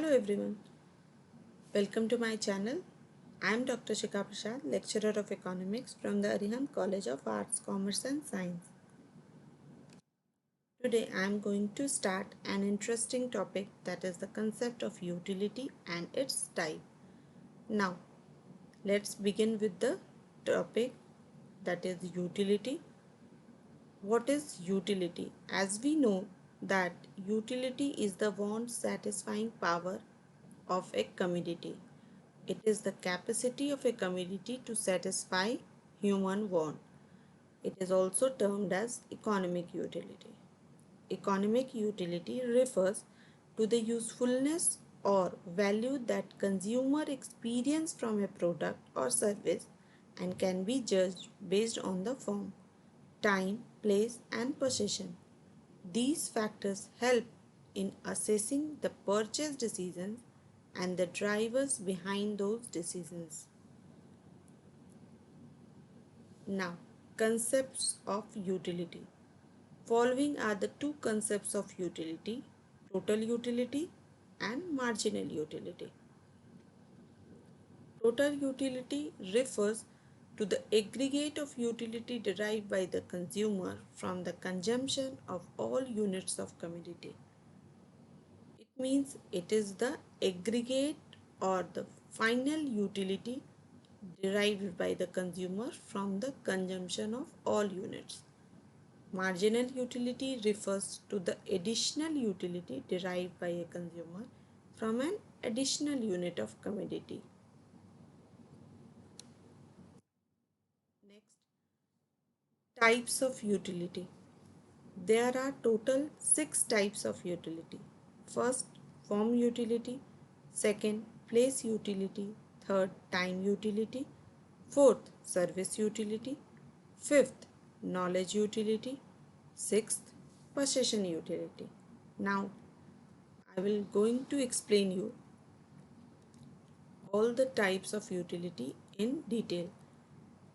Hello everyone, welcome to my channel. I am Dr. Shikha Prasad, lecturer of economics from the Arihant College of Arts, Commerce and Science. Today I am going to start an interesting topic, that is the concept of utility and its type. Now let's begin with the topic, that is utility. What is utility? As we know that utility is the want satisfying power of a commodity. It is the capacity of a commodity to satisfy human want. It is also termed as economic utility. Economic utility refers to the usefulness or value that consumer experience from a product or service and can be judged based on the form, time, place and possession. These factors help in assessing the purchase decisions and the drivers behind those decisions. Now, concepts of utility. Following are the two concepts of utility: total utility and marginal utility. Total utility refers to the aggregate of utility derived by the consumer from the consumption of all units of commodity. It means it is the aggregate or the final utility derived by the consumer from the consumption of all units. Marginal utility refers to the additional utility derived by a consumer from an additional unit of commodity. Next, types of utility. There are total 6 types of utility. First, form utility. Second, place utility. Third, time utility. Fourth, service utility. Fifth, knowledge utility. Sixth, possession utility. Now, I will going to explain you all the types of utility in detail.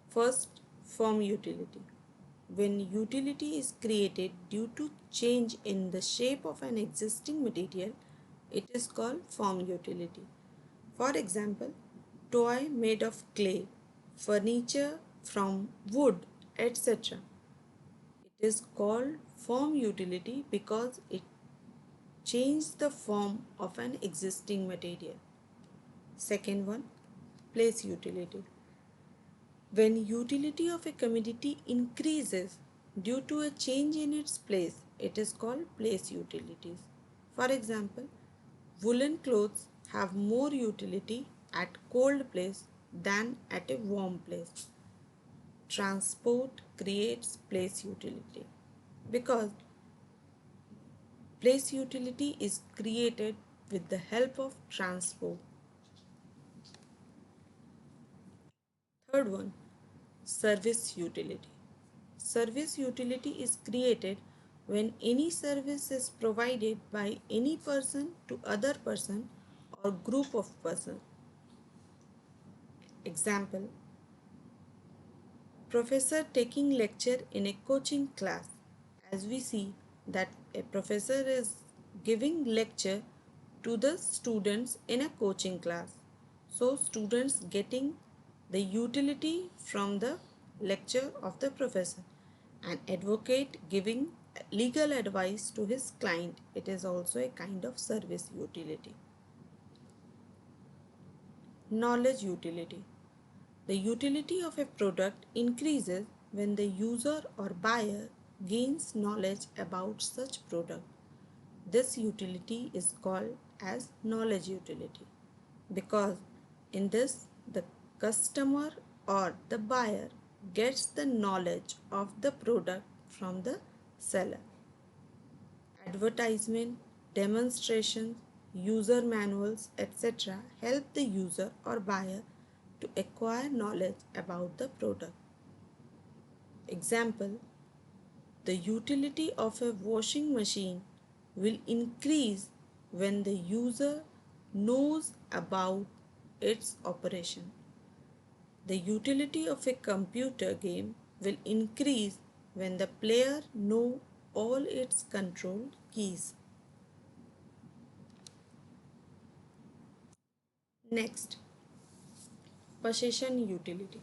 First, form utility. When utility is created due to change in the shape of an existing material, it is called form utility. For example, toy made of clay, furniture from wood, etc. It is called form utility because it changed the form of an existing material. Second one, place utility. When utility of a commodity increases due to a change in its place, it is called place utilities. For example, woolen clothes have more utility at cold place than at a warm place. Transport creates place utility because place utility is created with the help of transport. Third one, service utility. Service utility is created when any service is provided by any person to other person or group of persons. Example, professor taking lecture in a coaching class. As we see that a professor is giving lecture to the students in a coaching class. So students getting the utility from the lecture of the professor. An advocate giving legal advice to his client. It is also a kind of service utility. Knowledge utility. The utility of a product increases when the user or buyer gains knowledge about such product. This utility is called as knowledge utility because in this the customer or the buyer gets the knowledge of the product from the seller. Advertisement, demonstrations, user manuals, etc. help the user or buyer to acquire knowledge about the product. Example, the utility of a washing machine will increase when the user knows about its operation. The utility of a computer game will increase when the player knows all its control keys. Next, possession utility.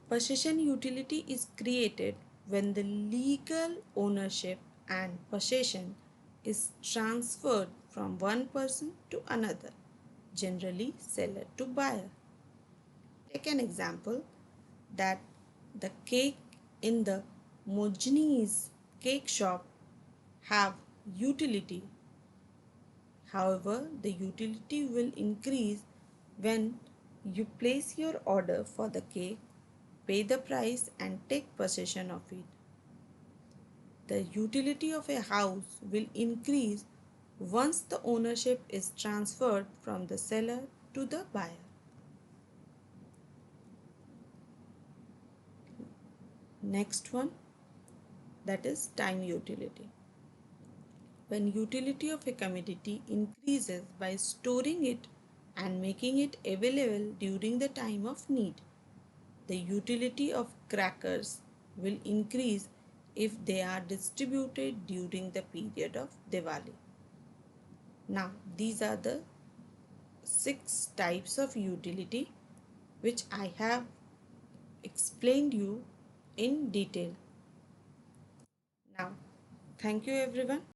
Possession utility is created when the legal ownership and possession is transferred from one person to another, generally seller to buyer. Take an example that the cake in the Mojni's cake shop have utility. However, the utility will increase when you place your order for the cake, pay the price and take possession of it. The utility of a house will increase once the ownership is transferred from the seller to the buyer. Next one, that is time utility. When utility of a commodity increases by storing it and making it available during the time of need, the utility of crackers will increase if they are distributed during the period of Diwali. Now, these are the 6 types of utility which I have explained you in detail. Now, thank you everyone.